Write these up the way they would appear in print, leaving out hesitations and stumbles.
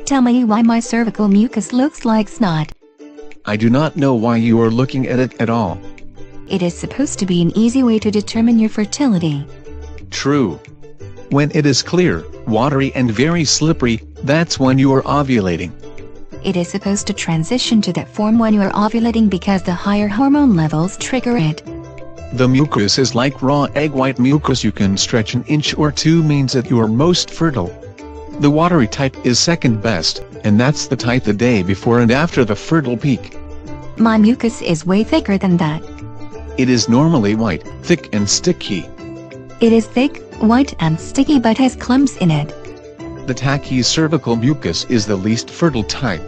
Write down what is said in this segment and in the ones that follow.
Tell me why my cervical mucus looks like snot. I do not know why you are looking at it at all. It is supposed to be an easy way to determine your fertility. True. When it is clear, watery and very slippery, that's when you are ovulating. It is supposed to transition to that form when you are ovulating because the higher hormone levels trigger it. The mucus is like raw egg white mucus. You can stretch an inch or two means that you are most fertile. The watery type is second best, and that's the type the day before and after the fertile peak. My mucus is way thicker than that. It is normally white, thick and sticky. It is thick, white and sticky but has clumps in it. The tacky cervical mucus is the least fertile type.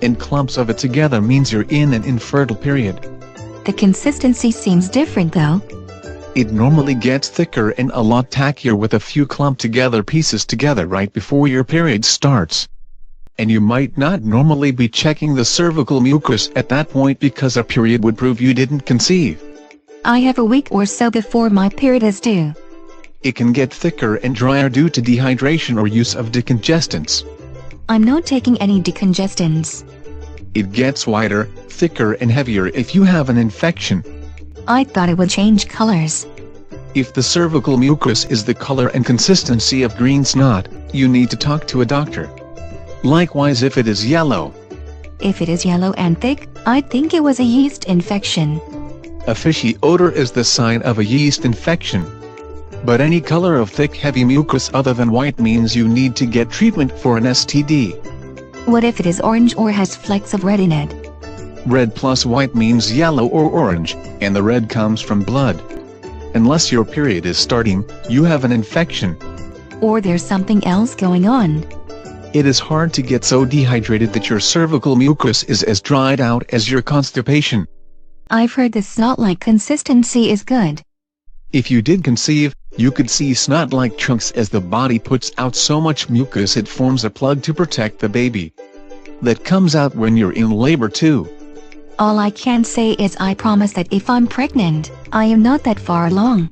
And clumps of it together means you're in an infertile period. The consistency seems different though. It normally gets thicker and a lot tackier with a few clumped together pieces together right before your period starts. And you might not normally be checking the cervical mucus at that point because a period would prove you didn't conceive. I have a week or so before my period is due. It can get thicker and drier due to dehydration or use of decongestants. I'm not taking any decongestants. It gets whiter, thicker and heavier if you have an infection. I thought it would change colors. If the cervical mucus is the color and consistency of green snot, you need to talk to a doctor. Likewise if it is yellow. If it is yellow and thick, I think it was a yeast infection. A fishy odor is the sign of a yeast infection. But any color of thick heavy mucus other than white means you need to get treatment for an STD. What if it is orange or has flecks of red in it? Red plus white means yellow or orange, and the red comes from blood. Unless your period is starting, you have an infection. Or there's something else going on. It is hard to get so dehydrated that your cervical mucus is as dried out as your constipation. I've heard the snot-like consistency is good. If you did conceive, you could see snot-like chunks as the body puts out so much mucus it forms a plug to protect the baby. That comes out when you're in labor too. All I can say is I promise that if I'm pregnant, I am not that far along.